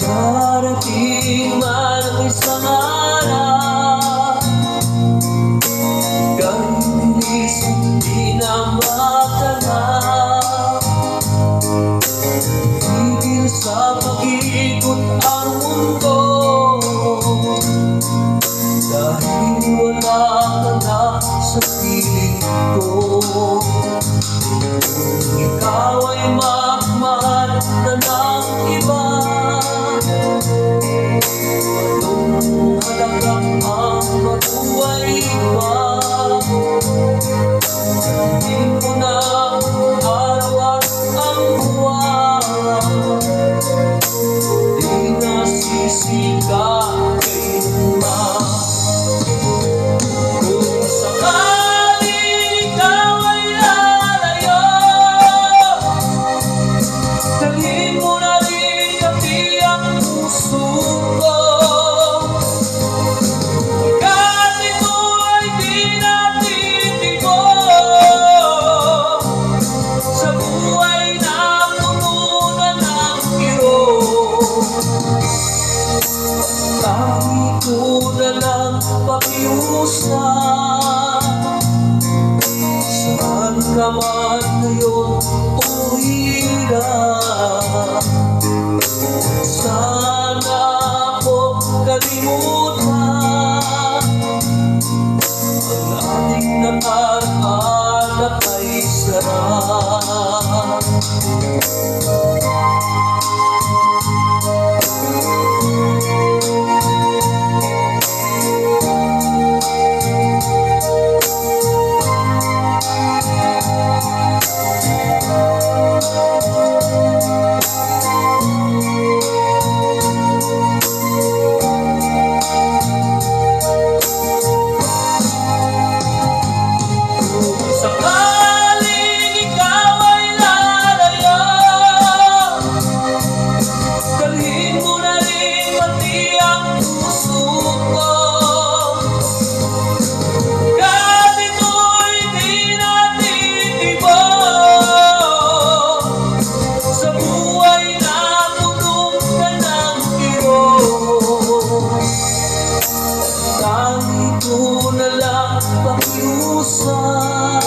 Darating man ang isang araw, ganun bilis di na matanaw. Tigil sa pag-ikot ang mundo, dahil wala ka na sa piling ko. Kung ikaw ay magmahal na ng iba, anong halaga ang mabuhay pa? Hindi mo na araw at ang buwan, di nasisika kailanman. Kung sakaling ikaw ay lalayo, dalhin mo na rin pati ang puso ko. Tangi ko na lang pakiusap, saan ka man ngayon o hirap, sana ako kalimutan ang ating nakaraan na kay sarap. Tangi ko na lang pakiusap,